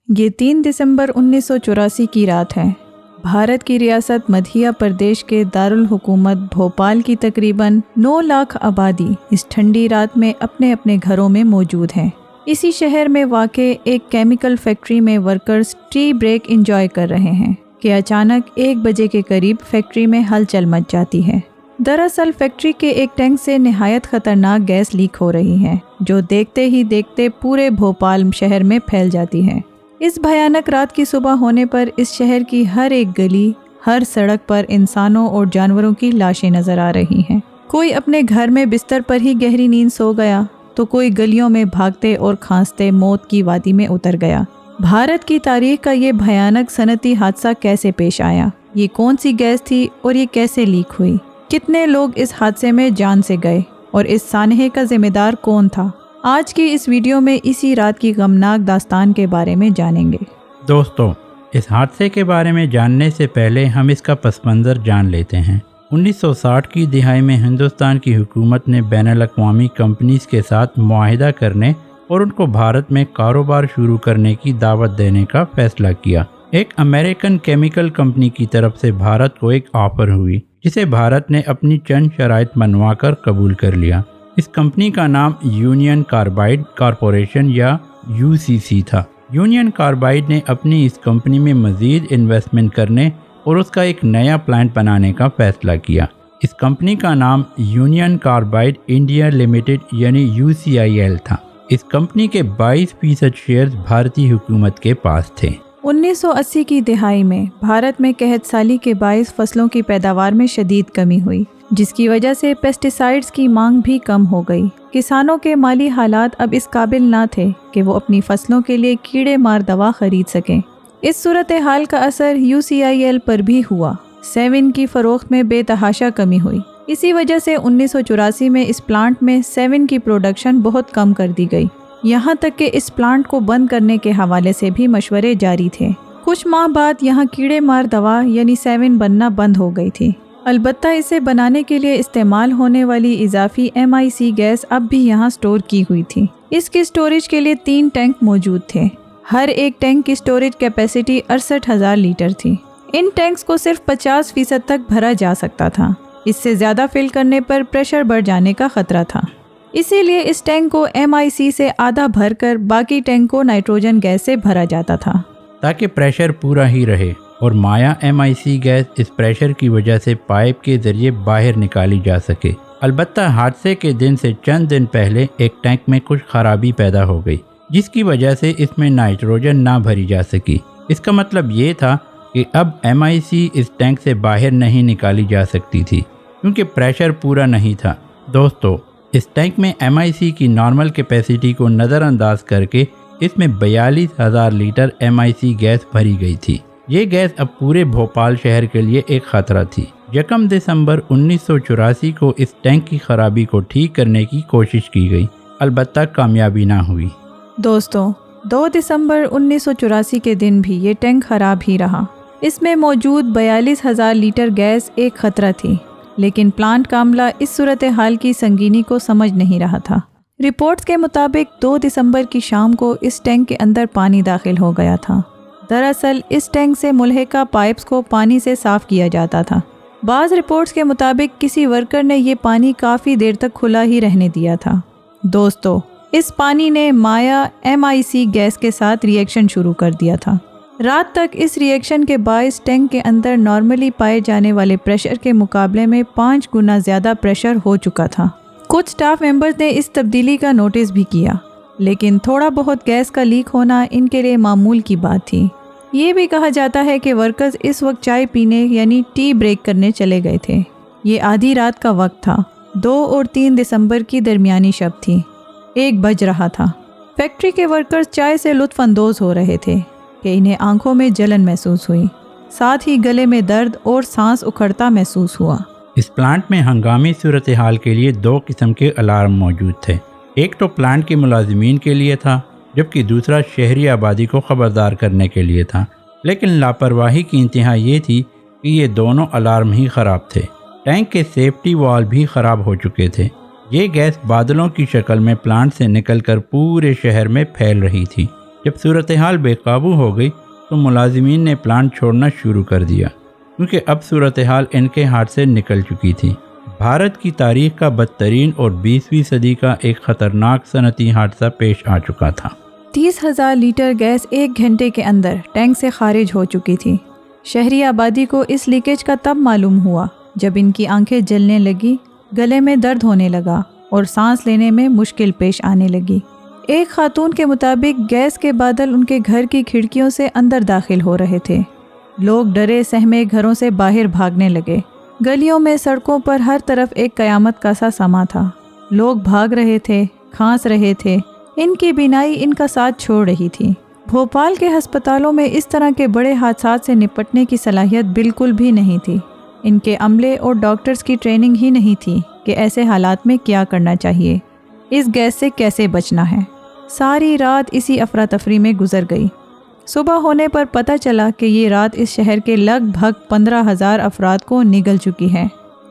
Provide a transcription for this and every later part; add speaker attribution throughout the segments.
Speaker 1: یہ 3 دسمبر 1984 کی رات ہے۔ بھارت کی ریاست مدھیہ پردیش کے دارالحکومت بھوپال کی تقریباً 9 لاکھ آبادی اس ٹھنڈی رات میں اپنے اپنے گھروں میں موجود ہیں۔ اسی شہر میں واقع ایک کیمیکل فیکٹری میں ورکرز ٹی بریک انجوائے کر رہے ہیں کہ اچانک 1 بجے کے قریب فیکٹری میں ہلچل مچ جاتی ہے۔ دراصل فیکٹری کے ایک ٹینک سے نہایت خطرناک گیس لیک ہو رہی ہے جو دیکھتے ہی دیکھتے پورے بھوپال شہر میں پھیل جاتی ہے۔ اس بھیانک رات کی صبح ہونے پر اس شہر کی ہر ایک گلی، ہر سڑک پر انسانوں اور جانوروں کی لاشیں نظر آ رہی ہیں۔ کوئی اپنے گھر میں بستر پر ہی گہری نیند سو گیا تو کوئی گلیوں میں بھاگتے اور کھانستے موت کی وادی میں اتر گیا۔ بھارت کی تاریخ کا یہ بھیانک صنعتی حادثہ کیسے پیش آیا؟ یہ کون سی گیس تھی اور یہ کیسے لیک ہوئی؟ کتنے لوگ اس حادثے میں جان سے گئے اور اس سانحے کا ذمہ دار کون تھا؟ آج کی اس ویڈیو میں اسی رات کی غمناک داستان کے بارے میں جانیں گے۔
Speaker 2: دوستو، اس حادثے کے بارے میں جاننے سے پہلے ہم اس کا پس منظر جان لیتے ہیں۔ 1960 کی دہائی میں ہندوستان کی حکومت نے بین الاقوامی کمپنیز کے ساتھ معاہدہ کرنے اور ان کو بھارت میں کاروبار شروع کرنے کی دعوت دینے کا فیصلہ کیا۔ ایک امریکن کیمیکل کمپنی کی طرف سے بھارت کو ایک آفر ہوئی جسے بھارت نے اپنی چند شرائط منوا کر قبول کر لیا۔ اس کمپنی کا نام یونین کاربائڈ کارپوریشن یا UCC تھا۔ یونین کاربائڈ نے اپنی اس کمپنی میں مزید انویسٹمنٹ کرنے اور اس کا ایک نیا پلانٹ بنانے کا فیصلہ کیا۔ اس کمپنی کا نام یونین کاربائڈ انڈیا لمیٹڈ یعنی UCIL تھا۔ اس کمپنی کے 22% شیئرز بھارتی حکومت کے پاس تھے۔
Speaker 1: 1980 کی دہائی میں بھارت میں قحط سالی کے باعث فصلوں کی پیداوار میں شدید کمی ہوئی، جس کی وجہ سے پیسٹی کی مانگ بھی کم ہو گئی۔ کسانوں کے مالی حالات اب اس قابل نہ تھے کہ وہ اپنی فصلوں کے لیے کیڑے مار دوا خرید سکیں۔ اس صورتحال کا اثر UCIL پر بھی ہوا۔ 7 کی فروخت میں بے تحاشا کمی ہوئی۔ اسی وجہ سے 1984 میں اس پلانٹ میں 7 کی پروڈکشن بہت کم کر دی گئی، یہاں تک کہ اس پلانٹ کو بند کرنے کے حوالے سے بھی مشورے جاری تھے۔ کچھ ماہ بعد یہاں کیڑے مار دوا یعنی 7 بننا بند ہو گئی تھی۔ البتہ اسے بنانے کے لیے استعمال ہونے والی اضافی MIC گیس اب بھی یہاں سٹور کی ہوئی تھی۔ اس کی سٹوریج کے لیے 3 ٹینک موجود تھے۔ ہر ایک ٹینک کی سٹوریج کیپیسٹی 68,000 لیٹر تھی۔ ان ٹینکس کو صرف 50% تک بھرا جا سکتا تھا۔ اس سے زیادہ فل کرنے پر پریشر بڑھ جانے کا خطرہ تھا۔ اسی لیے اس ٹینک کو MIC سے آدھا بھر کر باقی ٹینک کو نائٹروجن گیس سے بھرا جاتا تھا
Speaker 2: تاکہ پریشر پورا ہی رہے اور مایا MIC گیس اس پریشر کی وجہ سے پائپ کے ذریعے باہر نکالی جا سکے۔ البتہ حادثے کے دن سے چند دن پہلے ایک ٹینک میں کچھ خرابی پیدا ہو گئی جس کی وجہ سے اس میں نائٹروجن نہ بھری جا سکی۔ اس کا مطلب یہ تھا کہ اب MIC اس ٹینک سے باہر نہیں نکالی جا سکتی تھی کیونکہ پریشر پورا نہیں تھا۔ دوستو، اس ٹینک میں MIC کی نارمل کیپیسٹی کو نظر انداز کر کے اس میں 42,000 لیٹر MIC گیس بھری گئی تھی۔ یہ گیس اب پورے بھوپال شہر کے لیے ایک خطرہ تھی۔ 1 دسمبر 1984 کو اس ٹینک کی خرابی کو ٹھیک کرنے کی کوشش کی گئی، البتہ کامیابی نہ ہوئی۔
Speaker 1: دوستو، 2 دسمبر 1984 کے دن بھی یہ ٹینک خراب ہی رہا۔ اس میں موجود 42,000 لیٹر گیس ایک خطرہ تھی، لیکن پلانٹ کا عملہ اس صورتحال کی سنگینی کو سمجھ نہیں رہا تھا۔ رپورٹس کے مطابق 2 دسمبر کی شام کو اس ٹینک کے اندر پانی داخل ہو گیا تھا۔ دراصل اس ٹینک سے ملحقہ پائپس کو پانی سے صاف کیا جاتا تھا۔ بعض رپورٹس کے مطابق کسی ورکر نے یہ پانی کافی دیر تک کھلا ہی رہنے دیا تھا۔ دوستو، اس پانی نے مایا MIC گیس کے ساتھ ری ایکشن شروع کر دیا تھا۔ رات تک اس ری ایکشن کے باعث ٹینک کے اندر نارملی پائے جانے والے پریشر کے مقابلے میں 5 گنا زیادہ پریشر ہو چکا تھا۔ کچھ سٹاف ممبرز نے اس تبدیلی کا نوٹس بھی کیا، لیکن تھوڑا بہت گیس کا لیک ہونا ان کے لیے معمول کی بات تھی۔ یہ بھی کہا جاتا ہے کہ ورکرز اس وقت چائے پینے یعنی ٹی بریک کرنے چلے گئے تھے۔ یہ آدھی رات کا وقت تھا۔ 2 اور 3 دسمبر کی درمیانی شب تھی۔ 1 بج رہا تھا۔ فیکٹری کے ورکرز چائے سے لطف اندوز ہو رہے تھے کہ انہیں آنکھوں میں جلن محسوس ہوئی، ساتھ ہی گلے میں درد اور سانس اکھڑتا محسوس ہوا۔
Speaker 2: اس پلانٹ میں ہنگامی صورتحال کے لیے 2 قسم کے الارم موجود تھے۔ ایک تو پلانٹ کے ملازمین کے لیے تھا، جبکہ دوسرا شہری آبادی کو خبردار کرنے کے لیے تھا۔ لیکن لاپرواہی کی انتہا یہ تھی کہ یہ دونوں الارم ہی خراب تھے۔ ٹینک کے سیفٹی وال بھی خراب ہو چکے تھے۔ یہ گیس بادلوں کی شکل میں پلانٹ سے نکل کر پورے شہر میں پھیل رہی تھی۔ جب صورتحال بے قابو ہو گئی تو ملازمین نے پلانٹ چھوڑنا شروع کر دیا کیونکہ اب صورتحال ان کے ہاتھ سے نکل چکی تھی۔ بھارت کی تاریخ کا بدترین اور 20ویں صدی کا ایک خطرناک صنعتی حادثہ پیش آ چکا تھا۔
Speaker 1: 30,000 لیٹر گیس 1 گھنٹے کے اندر ٹینک سے خارج ہو چکی تھی۔ شہری آبادی کو اس لیکیج کا تب معلوم ہوا جب ان کی آنکھیں جلنے لگی، گلے میں درد ہونے لگا اور سانس لینے میں مشکل پیش آنے لگی۔ ایک خاتون کے مطابق گیس کے بادل ان کے گھر کی کھڑکیوں سے اندر داخل ہو رہے تھے۔ لوگ ڈرے سہمے گھروں سے باہر بھاگنے لگے۔ گلیوں میں سڑکوں پر ہر طرف ایک قیامت کا سا سما تھا۔ لوگ بھاگ رہے تھے، کھانس رہے تھے، ان کی بینائی ان کا ساتھ چھوڑ رہی تھی۔ بھوپال کے ہسپتالوں میں اس طرح کے بڑے حادثات سے نپٹنے کی صلاحیت بالکل بھی نہیں تھی۔ ان کے عملے اور ڈاکٹرز کی ٹریننگ ہی نہیں تھی کہ ایسے حالات میں کیا کرنا چاہیے، اس گیس سے کیسے بچنا ہے۔ ساری رات اسی افراتفری میں گزر گئی۔ صبح ہونے پر پتہ چلا کہ یہ رات اس شہر کے لگ بھگ 15,000 افراد کو نگل چکی ہے۔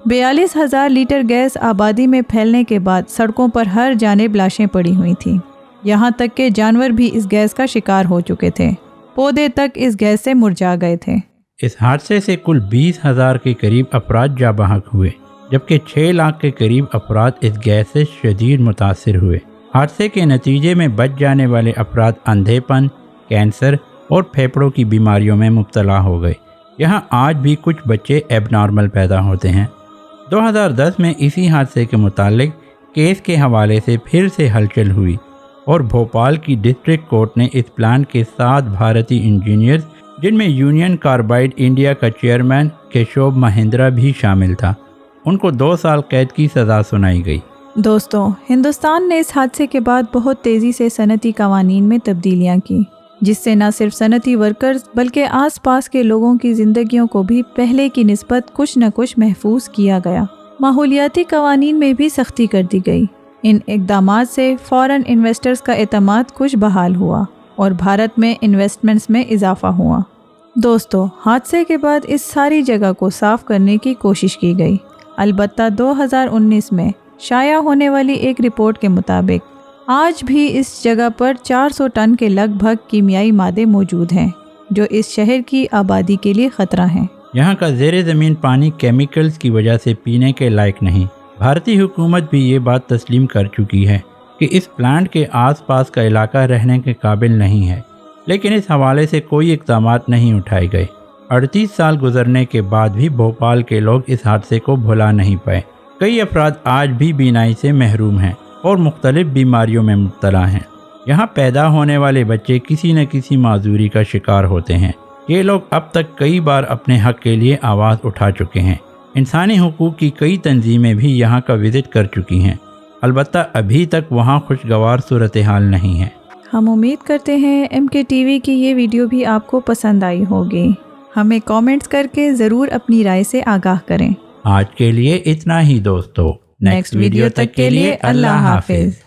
Speaker 1: 42,000 لیٹر گیس آبادی میں پھیلنے کے بعد سڑکوں پر ہر جانب لاشیں پڑی ہوئی تھیں۔ یہاں تک کہ جانور بھی اس گیس کا شکار ہو چکے تھے، پودے تک اس گیس سے مرجھا گئے تھے۔
Speaker 2: اس حادثے سے کل 20,000 کے قریب افراد جاں بحق ہوئے، جبکہ 6 لاکھ کے قریب افراد اس گیس سے شدید متاثر ہوئے۔ حادثے کے نتیجے میں بچ جانے والے افراد اندھے پن، کینسر اور پھیپھڑوں کی بیماریوں میں مبتلا ہو گئے۔ یہاں آج بھی کچھ بچے ایب نارمل پیدا ہوتے ہیں۔ 2010 میں اسی حادثے کے متعلق کیس کے حوالے سے پھر سے ہلچل ہوئی اور بھوپال کی ڈسٹرکٹ کورٹ نے اس پلانٹ کے 7 بھارتی انجینئرز، جن میں یونین کاربائڈ انڈیا کا چیئرمین کیشو مہندرا بھی شامل تھا، ان کو 2 سال قید کی سزا سنائی گئی۔
Speaker 1: دوستوں، ہندوستان نے اس حادثے کے بعد بہت تیزی سے صنعتی قوانین میں تبدیلیاں کی، جس سے نہ صرف صنعتی ورکرز بلکہ آس پاس کے لوگوں کی زندگیوں کو بھی پہلے کی نسبت کچھ نہ کچھ محفوظ کیا گیا۔ ماحولیاتی قوانین میں بھی سختی کر دی گئی۔ ان اقدامات سے فارن انویسٹرز کا اعتماد کچھ بحال ہوا اور بھارت میں انویسٹمنٹس میں اضافہ ہوا۔ دوستو، حادثے کے بعد اس ساری جگہ کو صاف کرنے کی کوشش کی گئی۔ البتہ 2019 میں شائع ہونے والی ایک رپورٹ کے مطابق آج بھی اس جگہ پر 400 ٹن کے لگ بھگ کیمیائی مادے موجود ہیں، جو اس شہر کی آبادی کے لیے خطرہ ہیں۔
Speaker 2: یہاں کا زیر زمین پانی کیمیکلز کی وجہ سے پینے کے لائق نہیں۔ بھارتی حکومت بھی یہ بات تسلیم کر چکی ہے کہ اس پلانٹ کے آس پاس کا علاقہ رہنے کے قابل نہیں ہے، لیکن اس حوالے سے کوئی اقدامات نہیں اٹھائے گئے۔ 38 سال گزرنے کے بعد بھی بھوپال کے لوگ اس حادثے کو بھلا نہیں پائے۔ کئی افراد آج بھی بینائی سے محروم ہیں اور مختلف بیماریوں میں مبتلا ہیں۔ یہاں پیدا ہونے والے بچے کسی نہ کسی معذوری کا شکار ہوتے ہیں۔ یہ لوگ اب تک کئی بار اپنے حق کے لیے آواز اٹھا چکے ہیں۔ انسانی حقوق کی کئی تنظیمیں بھی یہاں کا وزٹ کر چکی ہیں، البتہ ابھی تک وہاں خوشگوار صورتحال نہیں ہے۔
Speaker 1: ہم امید کرتے ہیں MKTV کی یہ ویڈیو بھی آپ کو پسند آئی ہوگی۔ ہمیں کامنٹس کر کے ضرور اپنی رائے سے آگاہ کریں۔
Speaker 2: آج کے لیے اتنا ہی دوستو، نیکسٹ ویڈیو تک کے لیے اللہ حافظ۔